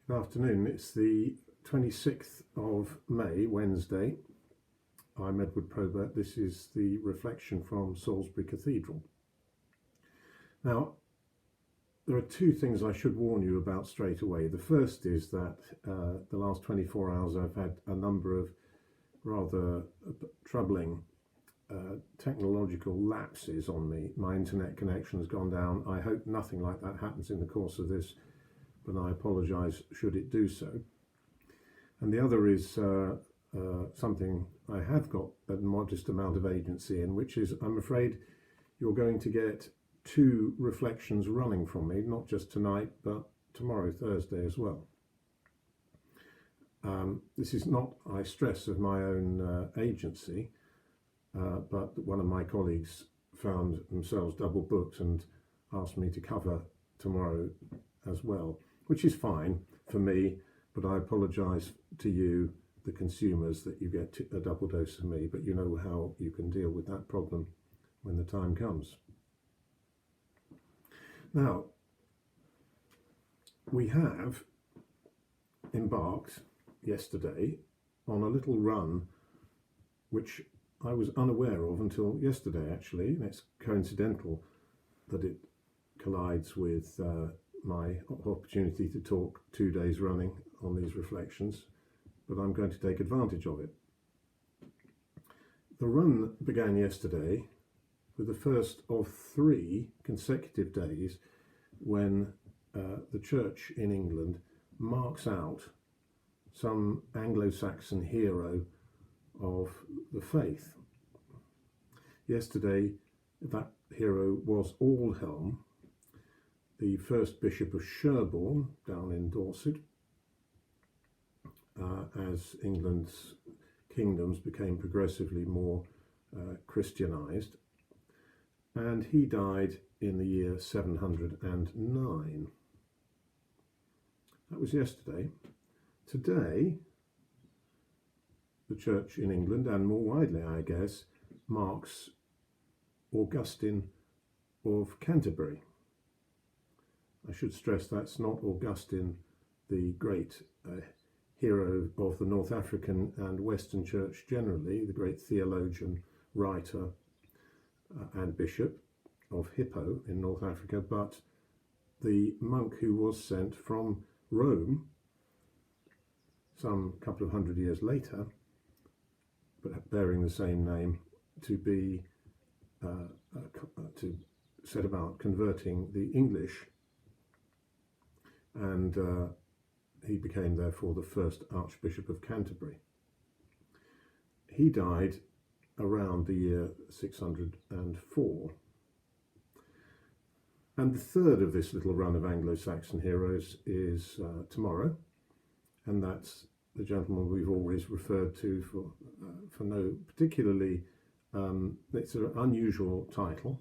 Good afternoon. It's the 26th of May, Wednesday. I'm Edward Probert. This is the reflection from Salisbury Cathedral. Now, there are two things I should warn you about straight away. The first is that the last 24 hours I've had a number of rather troubling technological lapses on me. My internet connection has gone down. I hope nothing like that happens in the course of this, but I apologise should it do so. And the other is something I have got a modest amount of agency in, which is I'm afraid you're going to get two reflections running from me, not just tonight, but tomorrow, Thursday as well. This is not, I stress, of my own agency, but one of my colleagues found themselves double booked and asked me to cover tomorrow as well, which is fine for me, but I apologise to you, the consumers, that you get a double dose of me, but you know how you can deal with that problem when the time comes. Now, we have embarked yesterday on a little run which I was unaware of until yesterday, actually, and it's coincidental that it collides with my opportunity to talk 2 days running on these reflections, but I'm going to take advantage of it. The run began yesterday with the first of 3 consecutive days when the Church in England marks out some Anglo-Saxon hero of the faith. Yesterday, that hero was Aldhelm, the first Bishop of Sherborne down in Dorset, as England's kingdoms became progressively more Christianized, and he died in the year 709. That was yesterday. Today, the Church in England, and more widely, I guess, marks Augustine of Canterbury. I should stress that's not Augustine, the great hero of the North African and Western Church generally, the great theologian, writer and bishop of Hippo in North Africa, but the monk who was sent from Rome some couple of hundred years later, but bearing the same name, to be to set about converting the English, and he became therefore the first Archbishop of Canterbury. He died around the year 604. And the third of this little run of Anglo-Saxon heroes is tomorrow, and that's the gentleman we've always referred to for no particularly, it's an unusual title.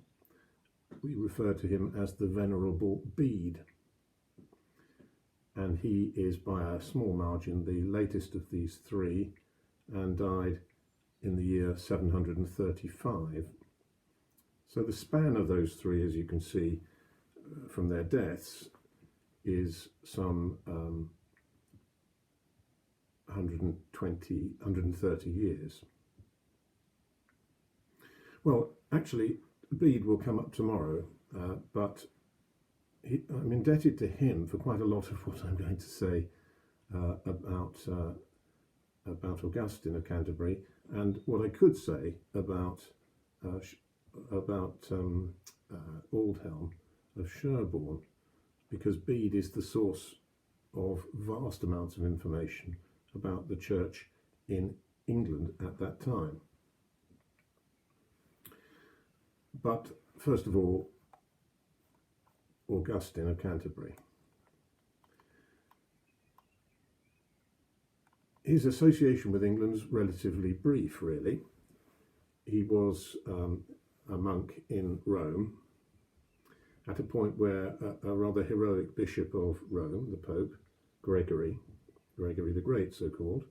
We refer to him as the Venerable Bede, and he is by a small margin the latest of these 3, and died in the year 735. So the span of those 3, as you can see from their deaths, is some 130 years. Well, actually, Bede will come up tomorrow, but I'm indebted to him for quite a lot of what I'm going to say about Augustine of Canterbury, and what I could say about Aldhelm of Sherborne, because Bede is the source of vast amounts of information about the Church in England at that time. But first of all, Augustine of Canterbury. His association with England was relatively brief, really. He was a monk in Rome at a point where a rather heroic bishop of Rome, the Pope, Gregory the Great, so-called,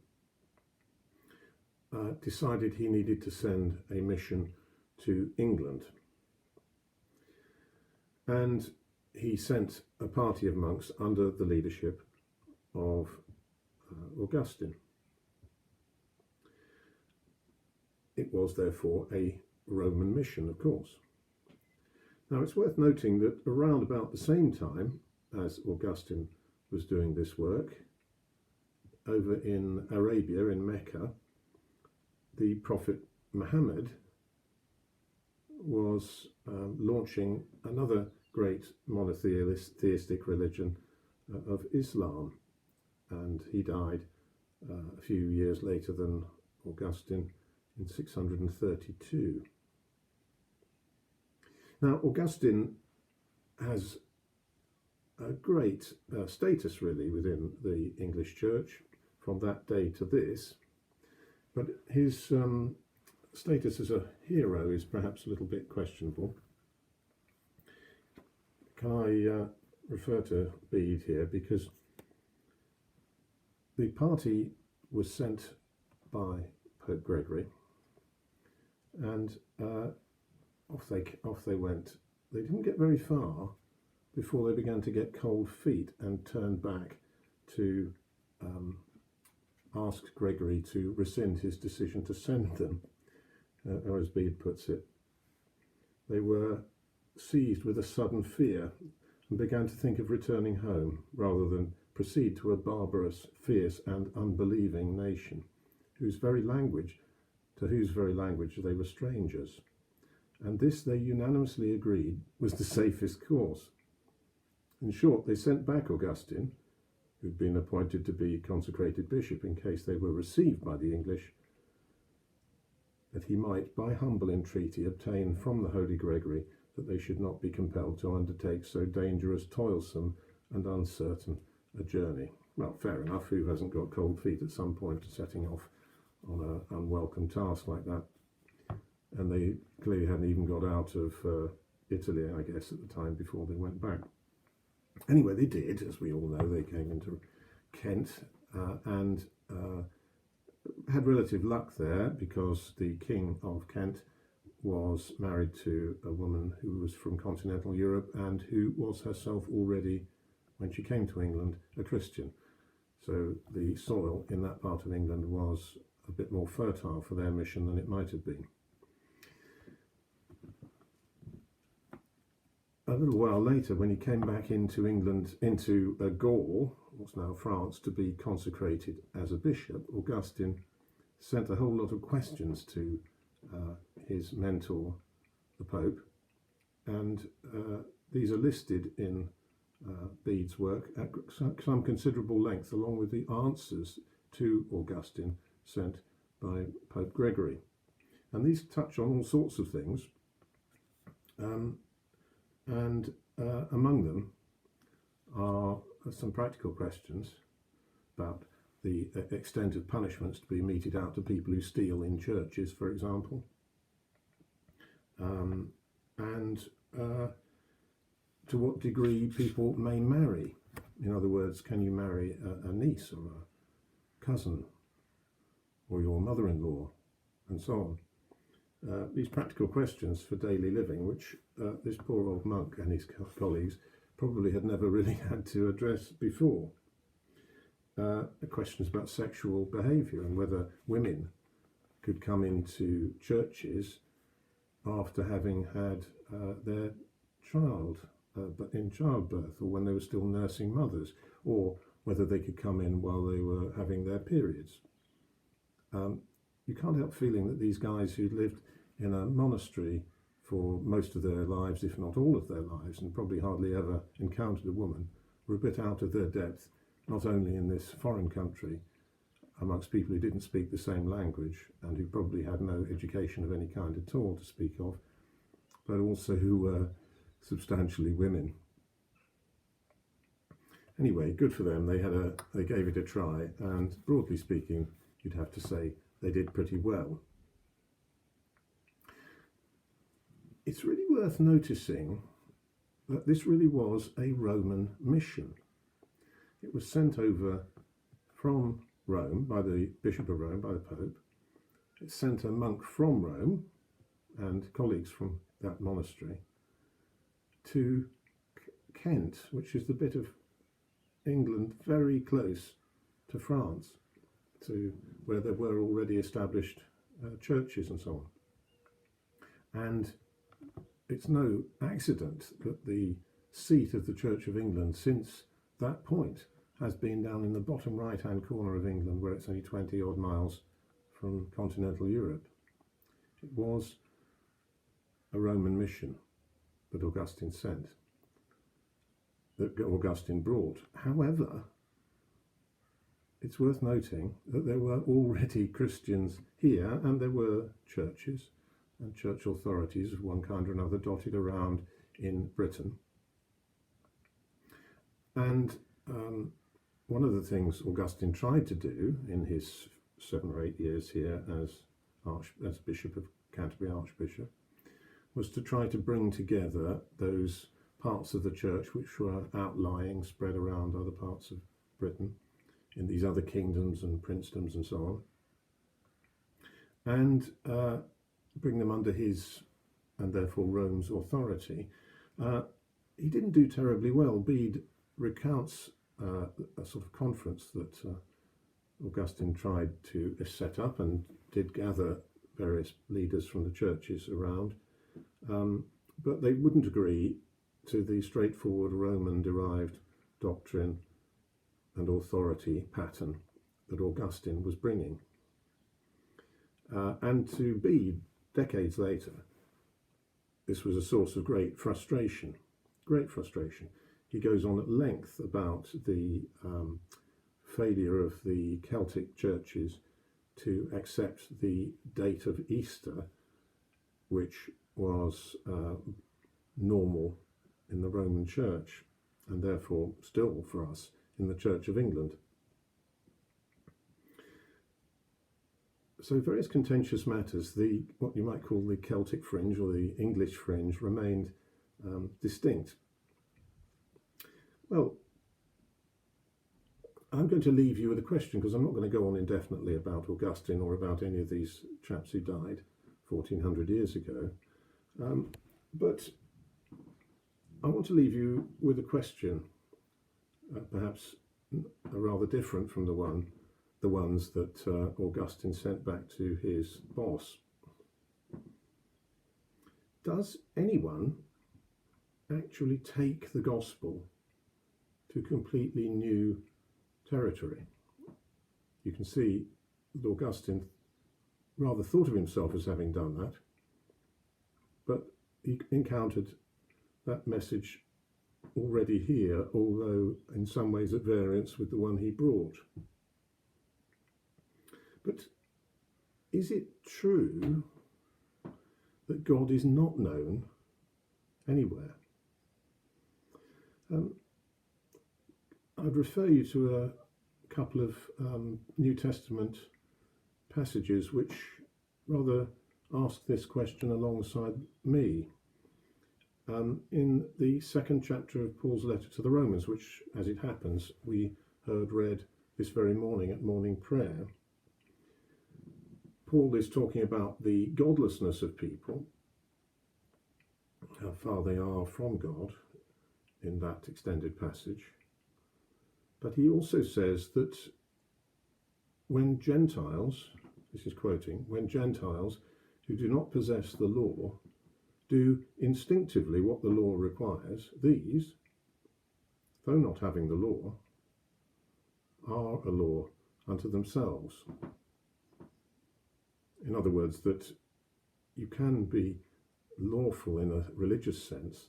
decided he needed to send a mission to England. And he sent a party of monks under the leadership of Augustine. It was therefore a Roman mission, of course. Now it's worth noting that around about the same time as Augustine was doing this work, over in Arabia, in Mecca, the Prophet Muhammad was launching another great monotheistic religion of Islam, and he died a few years later than Augustine in 632. Now, Augustine has a great status really within the English Church from that day to this, but his status as a hero is perhaps a little bit questionable. Can I refer to Bede here, because the party was sent by Pope Gregory, and off they went. They didn't get very far before they began to get cold feet and turned back to ask Gregory to rescind his decision to send them, or as Bede puts it, they were seized with a sudden fear and began to think of returning home rather than proceed to a barbarous, fierce and unbelieving nation, to whose very language they were strangers. And this they unanimously agreed was the safest course. In short, they sent back Augustine, who'd been appointed to be consecrated bishop in case they were received by the English, that he might, by humble entreaty, obtain from the Holy Gregory that they should not be compelled to undertake so dangerous, toilsome and uncertain a journey. Well, fair enough, who hasn't got cold feet at some point setting off on an unwelcome task like that? And they clearly hadn't even got out of Italy, I guess, at the time before they went back. Anyway, they did, as we all know. They came into Kent and had relative luck there, because the King of Kent was married to a woman who was from continental Europe and who was herself already, when she came to England, a Christian. So the soil in that part of England was a bit more fertile for their mission than it might have been. A little while later, when he came back into England, into Gaul, what's now France, to be consecrated as a bishop, Augustine sent a whole lot of questions to his mentor, the Pope, and these are listed in Bede's work at some considerable length, along with the answers to Augustine sent by Pope Gregory. And these touch on all sorts of things, and among them are some practical questions about the extent of punishments to be meted out to people who steal in churches, for example, and to what degree people may marry. In other words, can you marry a niece or a cousin or your mother-in-law, and so on. These practical questions for daily living, which this poor old monk and his colleagues probably had never really had to address before. Questions about sexual behaviour and whether women could come into churches after having had their child, but in childbirth, or when they were still nursing mothers, or whether they could come in while they were having their periods. You can't help feeling that these guys who'd lived in a monastery for most of their lives, if not all of their lives, and probably hardly ever encountered a woman, were a bit out of their depth, not only in this foreign country, amongst people who didn't speak the same language and who probably had no education of any kind at all to speak of, but also who were substantially women. Anyway, good for them. They gave it a try, and broadly speaking, you'd have to say they did pretty well. It's really worth noticing that this really was a Roman mission. It was sent over from Rome by the Bishop of Rome, by the Pope. It sent a monk from Rome and colleagues from that monastery to Kent, which is the bit of England very close to France, to where there were already established churches and so on. And it's no accident that the seat of the Church of England since that point has been down in the bottom right-hand corner of England, where it's only 20 odd miles from continental Europe. It was a Roman mission that Augustine sent, that Augustine brought. However, it's worth noting that there were already Christians here, and there were churches and church authorities of one kind or another dotted around in Britain. And one of the things Augustine tried to do in his 7 or 8 years here as Bishop of Canterbury, Archbishop, was to try to bring together those parts of the church which were outlying, spread around other parts of Britain, in these other kingdoms and princedoms and so on, and bring them under his, and therefore Rome's, authority. He didn't do terribly well. Bede recounts a sort of conference that Augustine tried to set up and did gather various leaders from the churches around, but they wouldn't agree to the straightforward Roman-derived doctrine and authority pattern that Augustine was bringing. And to Bede, decades later, this was a source of great frustration. He goes on at length about the failure of the Celtic churches to accept the date of Easter, which was normal in the Roman Church, and therefore still for us in the Church of England. So various contentious matters, what you might call the Celtic fringe or the English fringe, remained distinct. Well, I'm going to leave you with a question, because I'm not going to go on indefinitely about Augustine or about any of these chaps who died 1400 years ago. But I want to leave you with a question, perhaps rather different from the ones that Augustine sent back to his boss. Does anyone actually take the gospel to completely new territory? You can see that Augustine rather thought of himself as having done that, but he encountered that message already here, although in some ways at variance with the one he brought. But is it true that God is not known anywhere? I'd refer you to a couple of New Testament passages which rather ask this question alongside me. In the 2nd chapter of Paul's letter to the Romans, which, as it happens, we heard read this very morning at morning prayer, Paul is talking about the godlessness of people, how far they are from God in that extended passage. But he also says that when Gentiles, this is quoting, when Gentiles who do not possess the law do instinctively what the law requires, these, though not having the law, are a law unto themselves. In other words, that you can be lawful in a religious sense,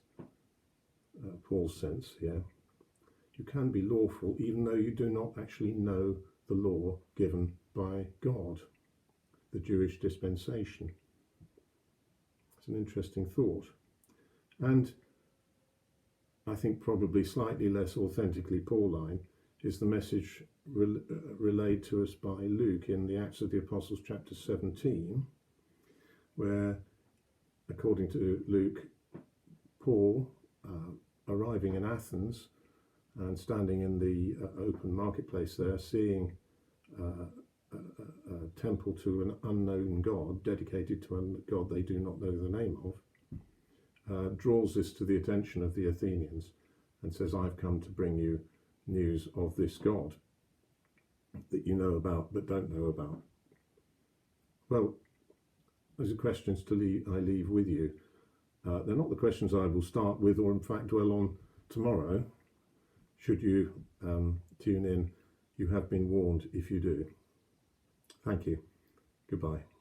Paul's sense here. You can be lawful even though you do not actually know the law given by God, the Jewish dispensation. It's an interesting thought. And I think probably slightly less authentically Pauline is the message relayed to us by Luke in the Acts of the Apostles chapter 17, where, according to Luke, Paul, arriving in Athens and standing in the open marketplace there, seeing a temple to an unknown God, dedicated to a God they do not know the name of, draws this to the attention of the Athenians and says, I've come to bring you news of this God that you know about but don't know about? Well, those are questions I leave with you. They're not the questions I will start with or in fact dwell on tomorrow. Should you tune in, you have been warned if you do. Thank you. Goodbye.